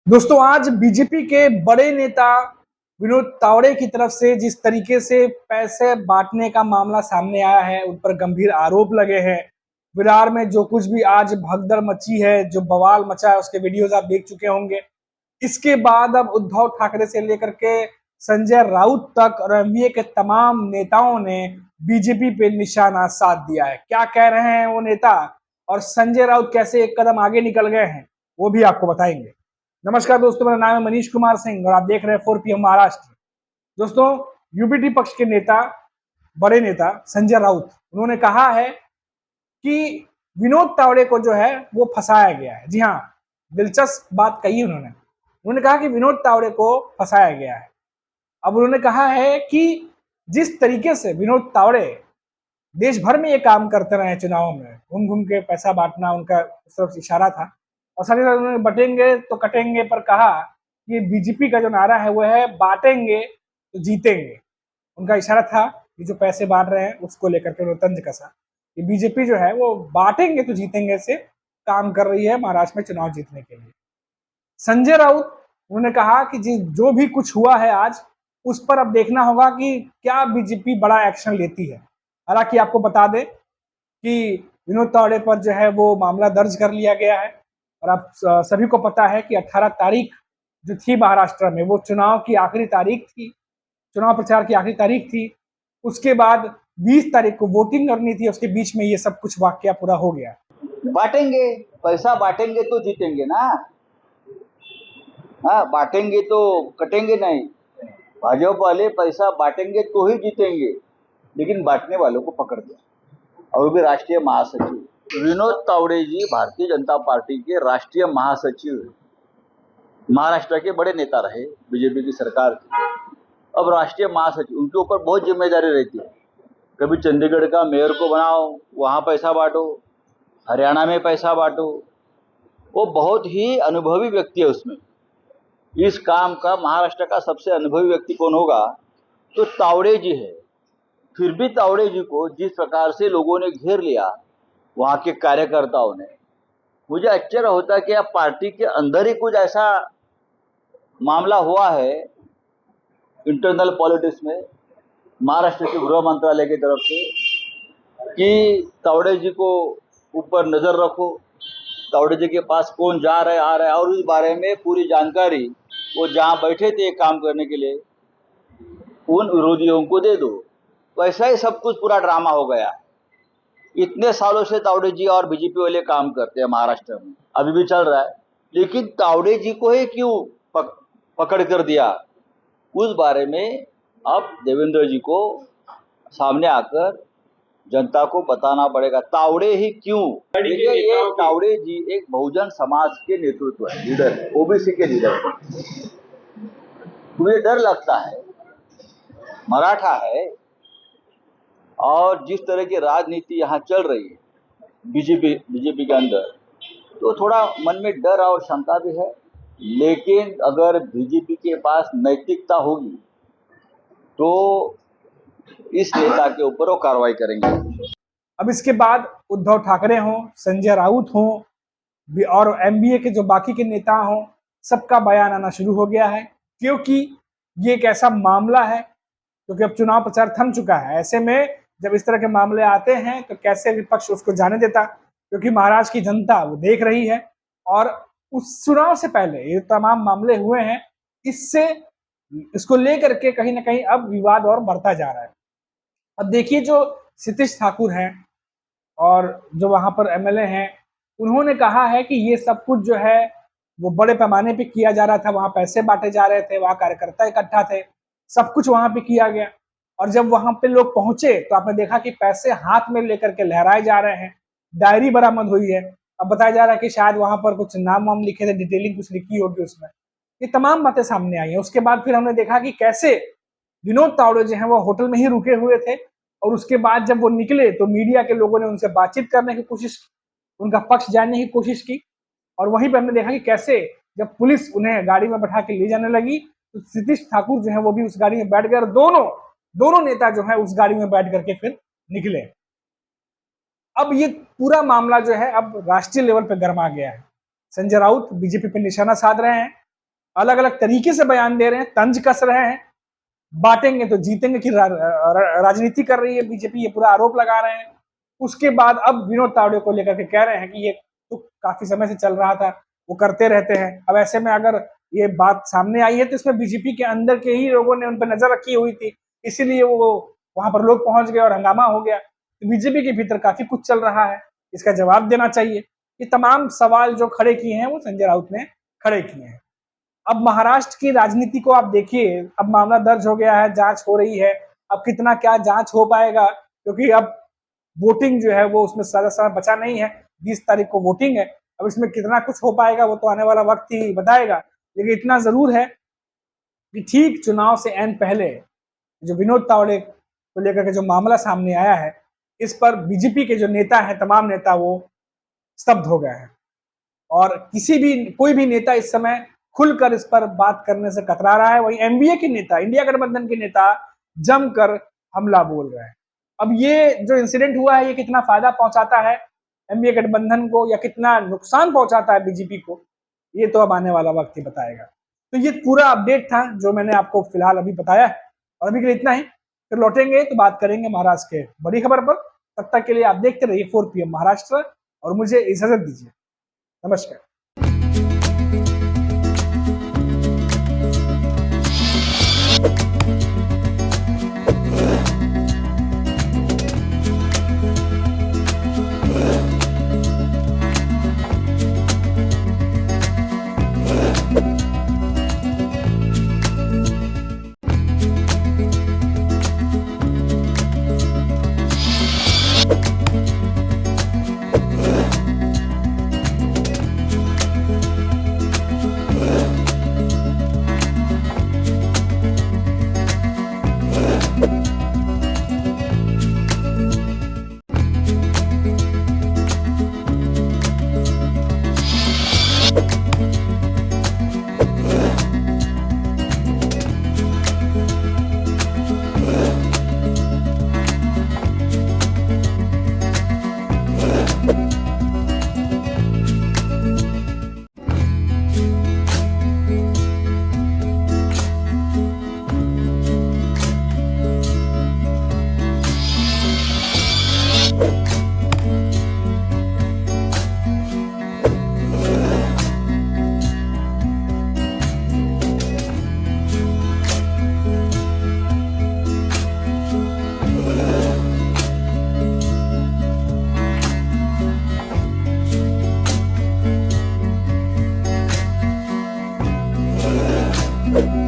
दोस्तों आज बीजेपी के बड़े नेता विनोद तावड़े की तरफ से जिस तरीके से पैसे बांटने का मामला सामने आया है, उन पर गंभीर आरोप लगे हैं। विरार में जो कुछ भी आज भगदड़ मची है, जो बवाल मचा है, उसके वीडियोज आप देख चुके होंगे। इसके बाद अब उद्धव ठाकरे से लेकर के संजय राउत तक और एनडीए के तमाम नेताओं ने बीजेपी पे निशाना साध दिया है। क्या कह रहे हैं वो नेता और संजय राउत कैसे एक कदम आगे निकल गए हैं, वो भी आपको बताएंगे। नमस्कार दोस्तों, मेरा नाम है मनीष कुमार सिंह और आप देख रहे हैं 4PM महाराष्ट्र। दोस्तों, यूबीटी पक्ष के नेता, बड़े नेता संजय राउत, उन्होंने कहा है कि विनोद तावड़े को जो है वो फंसाया गया है। जी हाँ, दिलचस्प बात कही उन्होंने कहा कि विनोद तावड़े को फंसाया गया है। अब उन्होंने कहा है कि जिस तरीके से विनोद तावड़े देश भर में ये काम करते रहे चुनावों में, घूम घूम के पैसा बांटना उनका उस तरफ से इशारा था। और साथ ही साथ उन्होंने बटेंगे तो कटेंगे पर कहा कि बीजेपी का जो नारा है वो है बांटेंगे तो जीतेंगे। उनका इशारा था कि जो पैसे बांट रहे हैं उसको लेकर के उन्होंने तंज कसा कि बीजेपी जो है वो बांटेंगे तो जीतेंगे से काम कर रही है महाराष्ट्र में चुनाव जीतने के लिए। संजय राउत, उन्होंने कहा कि जो भी कुछ हुआ है आज, उस पर अब देखना होगा कि क्या बीजेपी बड़ा एक्शन लेती है। हालांकि आपको बता दें कि विनोद तावड़े पर जो है वो मामला दर्ज कर लिया गया है और आप सभी को पता है कि 18 तारीख जो थी महाराष्ट्र में, वो चुनाव की आखिरी तारीख थी, चुनाव प्रचार की आखिरी तारीख थी। उसके बाद 20 तारीख को वोटिंग करनी थी, उसके बीच में ये सब कुछ वाकया पूरा हो गया। बांटेंगे, पैसा बांटेंगे तो जीतेंगे ना। हाँ, बांटेंगे तो कटेंगे नहीं। भाजपा वाले पैसा बांटेंगे तो ही जीतेंगे, लेकिन बांटने वालों को पकड़ दो। और वो भी राष्ट्रीय महासचिव विनोद तावड़े जी भारतीय जनता पार्टी के राष्ट्रीय महासचिव है। महाराष्ट्र के बड़े नेता रहे बीजेपी की सरकार के। अब राष्ट्रीय महासचिव, उनके ऊपर बहुत जिम्मेदारी रहती है। कभी चंडीगढ़ का मेयर को बनाओ, वहाँ पैसा बांटो, हरियाणा में पैसा बांटो। वो बहुत ही अनुभवी व्यक्ति है उसमें। इस काम का महाराष्ट्र का सबसे अनुभवी व्यक्ति कौन होगा तो तावड़े जी है। फिर भी तावड़े जी को जिस प्रकार से लोगों ने घेर लिया, वहाँ के कार्यकर्ताओं ने, मुझे आश्चर्य होता है कि अब पार्टी के अंदर ही कुछ ऐसा मामला हुआ है इंटरनल पॉलिटिक्स में, महाराष्ट्र के गृह मंत्रालय की तरफ से, कि तावड़े जी को ऊपर नजर रखो, तावड़े जी के पास कौन जा रहा है आ रहा है, और उस बारे में पूरी जानकारी वो जहाँ बैठे थे काम करने के लिए उन विरोधियों को दे दो। वैसा ही सब कुछ पूरा ड्रामा हो गया। इतने सालों से तावड़े जी और बीजेपी वाले काम करते हैं महाराष्ट्र में, अभी भी चल रहा है, लेकिन तावड़े जी को ही क्यों पकड़ कर दिया, उस बारे में अब देवेंद्र जी को सामने आकर जनता को बताना पड़ेगा। तावड़े ही क्यों? देखिए, ये तावड़े जी एक बहुजन समाज के नेतृत्व है, लीडर है, ओबीसी के लीडर है। मुझे डर लगता है, मराठा है, और जिस तरह की राजनीति यहाँ चल रही है बीजेपी के अंदर, तो थोड़ा मन में डर और शंका भी है। लेकिन अगर बीजेपी के पास नैतिकता होगी तो इस नेता के ऊपर वो कार्रवाई करेंगे। अब इसके बाद उद्धव ठाकरे हों, संजय राउत हों और एनडीए के जो बाकी के नेता हों, सबका बयान आना शुरू हो गया है, क्योंकि ये एक ऐसा मामला है, क्योंकि अब चुनाव प्रचार थम चुका है। ऐसे में जब इस तरह के मामले आते हैं तो कैसे विपक्ष उसको जाने देता, क्योंकि महाराष्ट्र की जनता वो देख रही है। और उस चुनाव से पहले ये तमाम मामले हुए हैं, इसको लेकर के कहीं ना कहीं अब विवाद और बढ़ता जा रहा है। अब देखिए, जो सतीश ठाकुर हैं और जो वहां पर एमएलए हैं, उन्होंने कहा है कि ये सब कुछ जो है वो बड़े पैमाने पे किया जा रहा था, वहां पैसे बांटे जा रहे थे, वहां कार्यकर्ता इकट्ठा थे, सब कुछ वहां पे किया गया। और जब वहां पे लोग पहुंचे तो आपने देखा कि पैसे हाथ में लेकर के लहराए जा रहे हैं, डायरी बरामद हुई है। अब बताया जा रहा है कि शायद वहां पर कुछ नाम वाम लिखे थे, डिटेलिंग कुछ लिखी होगी उसमें। ये तमाम बातें सामने आई है। उसके बाद फिर हमने देखा कि कैसे विनोद तावड़े जो है वो होटल में ही रुके हुए थे, और उसके बाद जब वो निकले तो मीडिया के लोगों ने उनसे बातचीत करने की कोशिश की, उनका पक्ष जानने की कोशिश की। और वहीं पर हमने देखा कि कैसे जब पुलिस उन्हें गाड़ी में बैठा के ले जाने लगी तो सतीश ठाकुर जो है वो भी उस गाड़ी में बैठ गए, और दोनों नेता जो है उस गाड़ी में बैठ करके फिर निकले। अब ये पूरा मामला जो है अब राष्ट्रीय लेवल पे गर्मा गया है। संजय राउत बीजेपी पे निशाना साध रहे हैं अलग अलग तरीके से बयान दे रहे हैं, तंज कस रहे हैं, बांटेंगे तो जीतेंगे की राजनीति कर रही है बीजेपी, ये पूरा आरोप लगा रहे हैं। उसके बाद अब विनोद तावड़े को लेकर के कह रहे हैं कि ये तो काफी समय से चल रहा था, वो करते रहते हैं। अब ऐसे में अगर ये बात सामने आई है तो इसमें बीजेपी के अंदर के ही लोगों ने उन पर नजर रखी हुई थी, इसीलिए वो वहां पर लोग पहुंच गए और हंगामा हो गया। तो बीजेपी के भीतर काफी कुछ चल रहा है, इसका जवाब देना चाहिए। ये तमाम सवाल जो खड़े किए हैं वो संजय राउत ने खड़े किए हैं। अब महाराष्ट्र की राजनीति को आप देखिए, अब मामला दर्ज हो गया है, जांच हो रही है। अब कितना क्या जांच हो पाएगा, क्योंकि अब वोटिंग जो है वो उसमें ज्यादा समय बचा नहीं है, 20 तारीख को वोटिंग है। अब इसमें कितना कुछ हो पाएगा वो तो आने वाला वक्त ही बताएगा। लेकिन इतना जरूर है कि ठीक चुनाव से एन पहले जो विनोद तावड़े को लेकर के जो मामला सामने आया है, इस पर बीजेपी के जो नेता हैं, तमाम नेता वो स्तब्ध हो गए हैं और कोई भी नेता इस समय खुलकर इस पर बात करने से कतरा रहा है। वही एनडीए के नेता, इंडिया गठबंधन के नेता जमकर हमला बोल रहे हैं। अब ये जो इंसिडेंट हुआ है, ये कितना फायदा पहुंचाता है एनडीए गठबंधन को या कितना नुकसान पहुंचाता है बीजेपी को, ये तो अब आने वाला वक्त ही बताएगा। तो ये पूरा अपडेट था जो मैंने आपको फिलहाल अभी बताया है, और अभी के लिए इतना ही। फिर लौटेंगे तो बात करेंगे महाराष्ट्र के बड़ी खबर पर। तब तक के लिए आप देखते रहिए 4 PM महाराष्ट्र और मुझे इजाजत दीजिए। नमस्कार। you